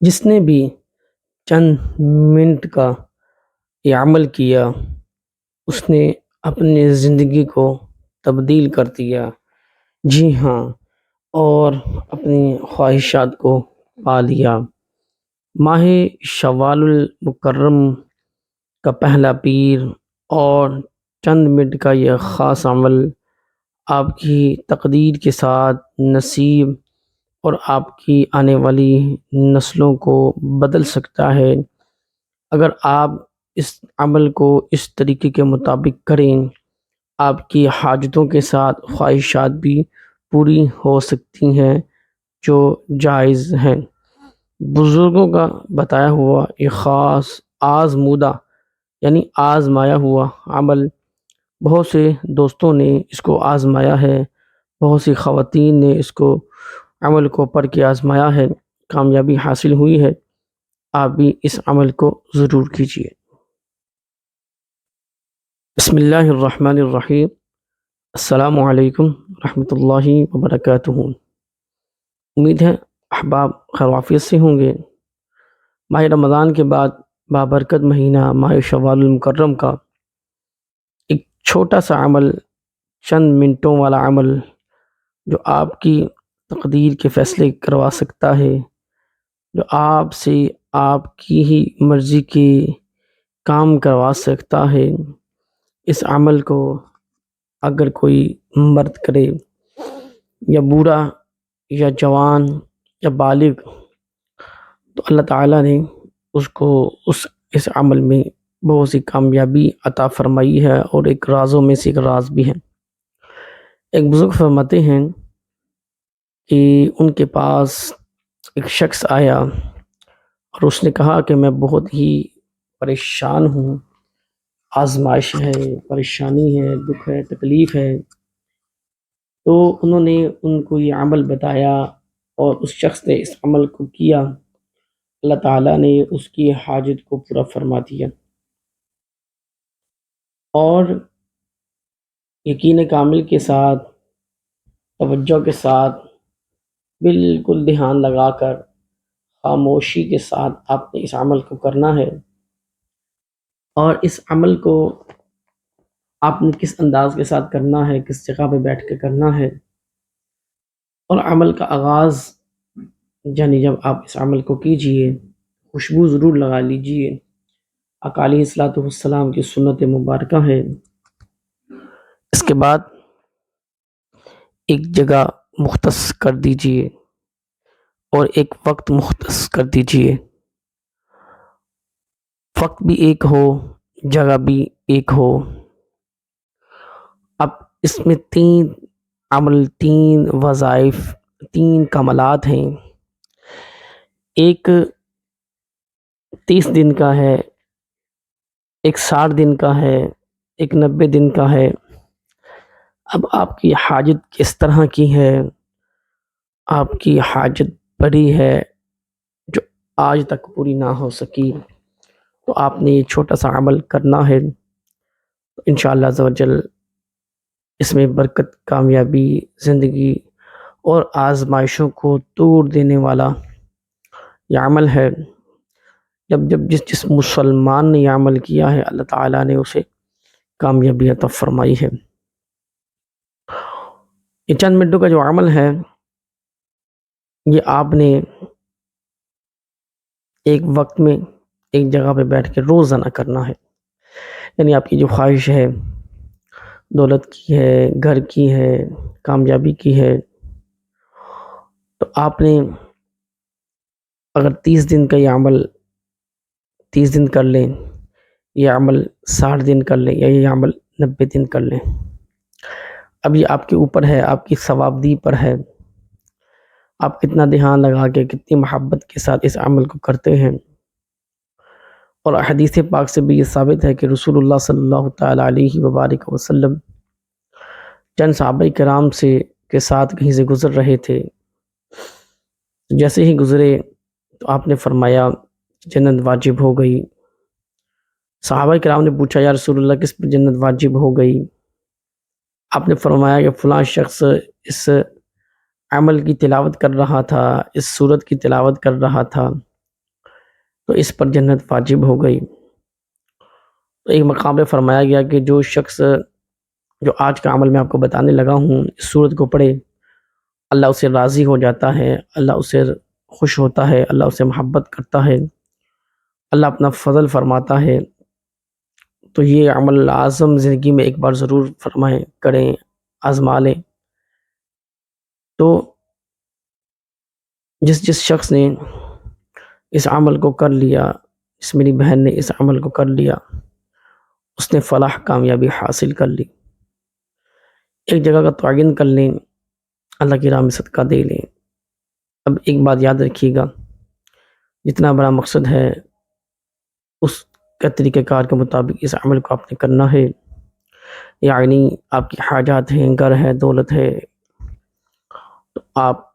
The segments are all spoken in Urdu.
جس نے بھی چند منٹ کا یہ عمل کیا اس نے اپنی زندگی کو تبدیل کر دیا، جی ہاں، اور اپنی خواہشات کو پا لیا۔ ماہ شوال المکرم کا پہلا پیر اور چند منٹ کا یہ خاص عمل آپ کی تقدیر کے ساتھ نصیب اور آپ کی آنے والی نسلوں کو بدل سکتا ہے۔ اگر آپ اس عمل کو اس طریقے کے مطابق کریں، آپ کی حاجتوں کے ساتھ خواہشات بھی پوری ہو سکتی ہیں جو جائز ہیں۔ بزرگوں کا بتایا ہوا یہ خاص آزمودہ یعنی آزمایا ہوا عمل بہت سے دوستوں نے اس کو آزمایا ہے، بہت سی خواتین نے اس کو عمل کو پڑھ کے آزمایا ہے، کامیابی حاصل ہوئی ہے۔ آپ بھی اس عمل کو ضرور کیجیے۔ بسم اللہ الرحمن الرحیم۔ السلام علیکم رحمۃ اللہ وبرکاتہ۔ امید ہے احباب خیر وعافیت سے ہوں گے۔ ماہ رمضان کے بعد بابرکت مہینہ ماہ شوال المکرم کا ایک چھوٹا سا عمل، چند منٹوں والا عمل جو آپ کی تقدیر کے فیصلے کروا سکتا ہے، جو آپ سے آپ کی ہی مرضی کے کام کروا سکتا ہے، اس عمل کو اگر کوئی مرد کرے یا بوڑھا یا جوان یا بالغ، تو اللہ تعالیٰ نے اس کو اس عمل میں بہت سی کامیابی عطا فرمائی ہے، اور ایک رازوں میں سے ایک راز بھی ہے۔ ایک بزرگ فرماتے ہیں کہ ان کے پاس ایک شخص آیا اور اس نے کہا کہ میں بہت ہی پریشان ہوں، آزمائش ہے، پریشانی ہے، دکھ ہے، تکلیف ہے۔ تو انہوں نے ان کو یہ عمل بتایا اور اس شخص نے اس عمل کو کیا، اللہ تعالیٰ نے اس کی حاجت کو پورا فرما دیا، اور یقین کامل کے ساتھ، توجہ کے ساتھ، بالکل دھیان لگا کر، خاموشی کے ساتھ آپ نے اس عمل کو کرنا ہے۔ اور اس عمل کو آپ نے کس انداز کے ساتھ کرنا ہے، کس جگہ پہ بیٹھ کے کرنا ہے، اور عمل کا آغاز یعنی جب آپ اس عمل کو کیجئے خوشبو ضرور لگا لیجئے۔ آقا علیہ الصلوۃ والسلام کی سنت مبارکہ ہے۔ اس کے بعد ایک جگہ مختص کر دیجئے اور ایک وقت مختص کر دیجئے، وقت بھی ایک ہو، جگہ بھی ایک ہو۔ اب اس میں 3 عمل، 3 وظائف، 3 کمالات ہیں۔ ایک 30 دن کا ہے، ایک 60 دن کا ہے، ایک 90 دن کا ہے۔ اب آپ کی حاجت کس طرح کی ہے؟ آپ کی حاجت بڑی ہے جو آج تک پوری نہ ہو سکی، تو آپ نے یہ چھوٹا سا عمل کرنا ہے، انشاءاللہ عز و جل اس میں برکت، کامیابی، زندگی اور آزمائشوں کو توڑ دینے والا یہ عمل ہے۔ جب جس مسلمان نے یہ عمل کیا ہے، اللہ تعالیٰ نے اسے کامیابی عطا فرمائی ہے۔ یہ چند منٹوں کا جو عمل ہے، یہ آپ نے ایک وقت میں ایک جگہ پہ بیٹھ کے روزانہ کرنا ہے۔ یعنی آپ کی جو خواہش ہے، دولت کی ہے، گھر کی ہے، کامیابی کی ہے، تو آپ نے اگر 30 دن کا یہ عمل 30 دن کر لیں، یہ عمل 60 دن کر لیں، یا یہ عمل 90 دن کر لیں، اب یہ آپ کے اوپر ہے، آپ کی ثوابدی پر ہے، آپ کتنا دھیان لگا کے، کتنی محبت کے ساتھ اس عمل کو کرتے ہیں۔ اور حدیث پاک سے بھی یہ ثابت ہے کہ رسول اللہ صلی اللہ تعالیٰ علیہ وبارک وسلم چند صحابہ کرام کے ساتھ کہیں سے گزر رہے تھے، جیسے ہی گزرے تو آپ نے فرمایا جنت واجب ہو گئی۔ صحابہ کرام نے پوچھا یا رسول اللہ کس پر جنت واجب ہو گئی؟ آپ نے فرمایا کہ فلاں شخص اس عمل کی تلاوت کر رہا تھا، اس سورت کی تلاوت کر رہا تھا، تو اس پر جنت واجب ہو گئی۔ تو ایک مقام پہ فرمایا گیا کہ جو شخص جو آج کا عمل میں آپ کو بتانے لگا ہوں اس صورت کو پڑھے، اللہ اسے راضی ہو جاتا ہے، اللہ اسے خوش ہوتا ہے، اللہ اسے محبت کرتا ہے، اللہ اپنا فضل فرماتا ہے۔ تو یہ عمل اعظم زندگی میں ایک بار ضرور فرمائیں، کریں، آزما لیں۔ تو جس شخص نے اس عمل کو کر لیا، اس میری بہن نے اس عمل کو کر لیا، اس نے فلاح کامیابی حاصل کر لی۔ ایک جگہ کا تعین کر لیں، اللہ کی راہ میں صدقہ دے لیں۔ اب ایک بات یاد رکھیے گا، جتنا بڑا مقصد ہے اس کا طریقہ کار کے مطابق اس عمل کو آپ نے کرنا ہے۔ یعنی آپ کی حاجات ہیں، گھر ہے، دولت ہے، تو آپ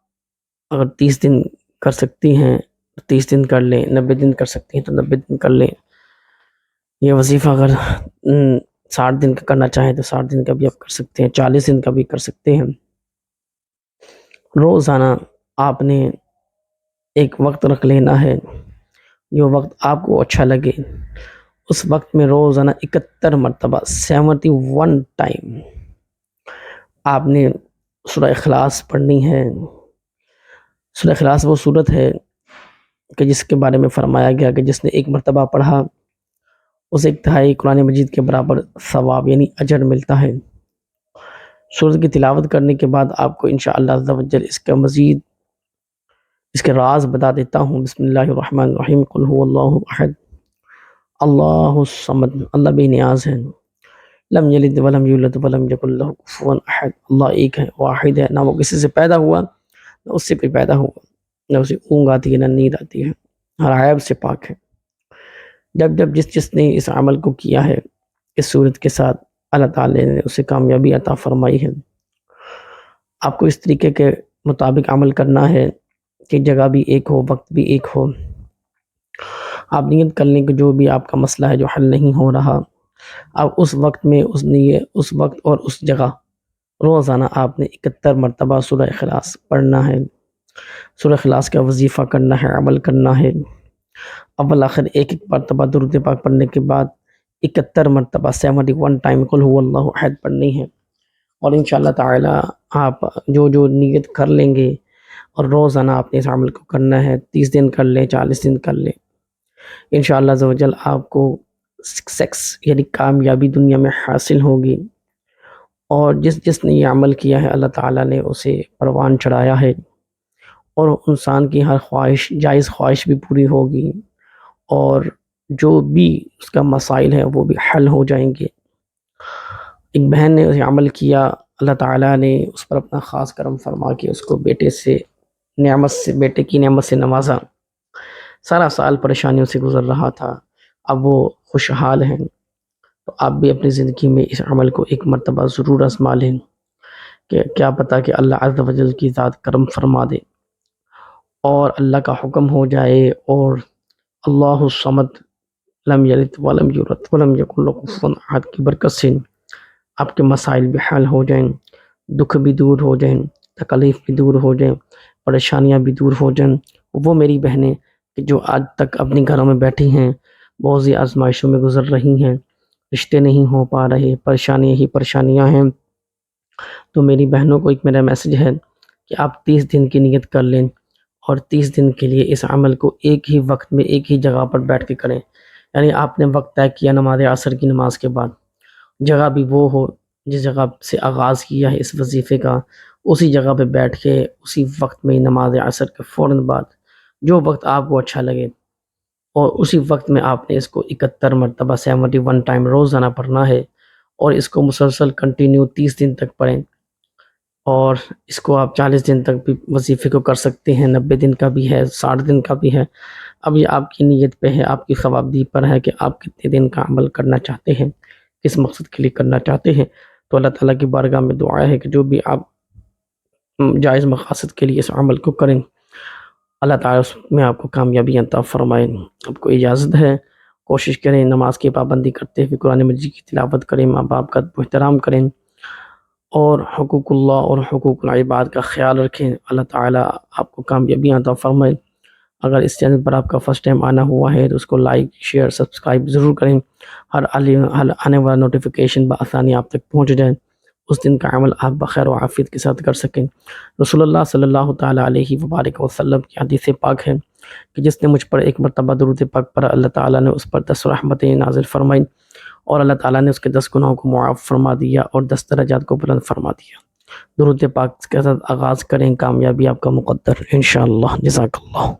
اگر 30 دن کر سکتی ہیں 30 دن کر لیں، 90 دن کر سکتی ہیں تو 90 دن کر لیں۔ یہ وظیفہ اگر 60 دن کا کرنا چاہیں تو 60 دن کا بھی آپ کر سکتے ہیں، 40 دن کا بھی کر سکتے ہیں۔ روزانہ آپ نے ایک وقت رکھ لینا ہے، جو وقت آپ کو اچھا لگے اس وقت میں روزانہ 71 مرتبہ 71 ٹائم آپ نے سورہ اخلاص پڑھنی ہے۔ سورہ اخلاص وہ سورت ہے کہ جس کے بارے میں فرمایا گیا کہ جس نے ایک مرتبہ پڑھا اسے 1/3 قرآن مجید کے برابر ثواب یعنی اجر ملتا ہے۔ سورت کی تلاوت کرنے کے بعد آپ کو انشاءاللہ عز و جل اس کا مزید اس کے راز بتا دیتا ہوں۔ بسم اللہ الرحمن الرحیم، قل هو اللہ احد اللہ الصمد، اللہ بے نیاز ہے، لم یلد ولم یولد ولم یکن لہ کفوا احد، اللہ ایک ہے، واحد ہے، نہ وہ کسی سے پیدا ہوا نہ اس سے کوئی پیدا ہوا، نہ اسے اونگ آتی ہے نہ نیند آتی ہے، ہر عیب سے پاک ہے۔ جب جس نے اس عمل کو کیا ہے اس صورت کے ساتھ، اللہ تعالی نے اسے کامیابی عطا فرمائی ہے۔ آپ کو اس طریقے کے مطابق عمل کرنا ہے کہ جگہ بھی ایک ہو، وقت بھی ایک ہو۔ آپ نیت کر لیں کہ جو بھی آپ کا مسئلہ ہے جو حل نہیں ہو رہا، اب اس وقت میں اس وقت اور اس جگہ روزانہ آپ نے 71 مرتبہ سورہ اخلاص پڑھنا ہے، سورہ اخلاص کا وظیفہ کرنا ہے، عمل کرنا ہے۔ اول آخر ایک مرتبہ درود پاک پڑھنے کے بعد 71 مرتبہ 71 ٹائم قل هو اللہ احد پڑھنی ہے، اور انشاءاللہ تعالی آپ جو نیت کر لیں گے اور روزانہ آپ نے اس عمل کو کرنا ہے، 30 دن کر لیں، 40 دن کر لیں، انشاءاللہ عز و جل آپ کو سکسیس یعنی کامیابی دنیا میں حاصل ہوگی۔ اور جس نے یہ عمل کیا ہے اللہ تعالیٰ نے اسے پروان چڑھایا ہے، اور انسان کی ہر خواہش، جائز خواہش بھی پوری ہوگی، اور جو بھی اس کا مسائل ہے وہ بھی حل ہو جائیں گے۔ ایک بہن نے اسے عمل کیا، اللہ تعالیٰ نے اس پر اپنا خاص کرم فرما کے اس کو بیٹے کی نعمت سے نوازا۔ سارا سال پریشانیوں سے گزر رہا تھا، اب وہ خوشحال ہیں۔ تو آپ بھی اپنی زندگی میں اس عمل کو ایک مرتبہ ضرور آزما لیں کہ کیا پتہ کہ اللہ عز و جل کی ذات کرم فرما دے اور اللہ کا حکم ہو جائے، اور اللہ الصمد لم یلد ولم یولد ولم یکن لہ کفوا احد کی برکت سے آپ کے مسائل بھی حل ہو جائیں، دکھ بھی دور ہو جائیں، تکلیف بھی دور ہو جائیں، پریشانیاں بھی دور ہو جائیں۔ وہ میری بہنیں کہ جو آج تک اپنے گھروں میں بیٹھی ہیں، بہت سی آزمائشوں میں گزر رہی ہیں، رشتے نہیں ہو پا رہے، پریشانیاں ہی پریشانیاں ہیں، تو میری بہنوں کو ایک میرا میسج ہے کہ آپ 30 دن کی نیت کر لیں، اور 30 دن کے لیے اس عمل کو ایک ہی وقت میں ایک ہی جگہ پر بیٹھ کے کریں۔ یعنی آپ نے وقت طے کیا نماز عصر کی نماز کے بعد، جگہ بھی وہ ہو جس جگہ سے آغاز کیا ہے اس وظیفے کا، اسی جگہ پہ بیٹھ کے اسی وقت میں نماز عصر کے فوراً بعد جو وقت آپ کو اچھا لگے، اور اسی وقت میں آپ نے اس کو 71 مرتبہ 71 ٹائم روزانہ پڑھنا ہے، اور اس کو مسلسل کنٹینیو 30 دن تک پڑھیں، اور اس کو آپ 40 دن تک بھی وظیفے کو کر سکتے ہیں، 90 دن کا بھی ہے، 60 دن کا بھی ہے۔ اب یہ آپ کی نیت پہ ہے، آپ کی خوابدید پر ہے کہ آپ کتنے دن کا عمل کرنا چاہتے ہیں، کس مقصد کے لیے کرنا چاہتے ہیں۔ تو اللہ تعالیٰ کی بارگاہ میں دعا ہے کہ جو بھی آپ جائز مقاصد کے لیے اس عمل کو کریں، اللہ تعالیٰ اس میں آپ کو کامیابی عطا فرمائے۔ آپ کو اجازت ہے، کوشش کریں نماز کی پابندی کرتے ہوئے قرآن مجید کی تلاوت کریں، ماں باپ کا احترام کریں، اور حقوق اللہ اور حقوق العباد کا خیال رکھیں۔ اللہ تعالیٰ آپ کو کامیابی عطا فرمائے۔ اگر اس چینل پر آپ کا فرسٹ ٹائم آنا ہوا ہے تو اس کو لائک شیئر سبسکرائب ضرور کریں، ہر آنے والا نوٹیفیکیشن بآسانی آپ تک پہنچ جائے، اس دن کا عمل آپ بخیر و عافیت کے ساتھ کر سکیں۔ رسول اللہ صلی اللہ تعالیٰ علیہ وبارک وسلم کی حدیث پاک ہے کہ جس نے مجھ پر ایک مرتبہ درود پاک پڑھا، اللہ تعالیٰ نے اس پر 10 رحمتیں نازل فرمائیں اور اللہ تعالیٰ نے اس کے 10 گناہوں کو معاف فرما دیا اور 10 درجات کو بلند فرما دیا۔ درود پاک کے ساتھ آغاز کریں، کامیابی آپ کا مقدر انشاءاللہ۔ جزاک اللہ۔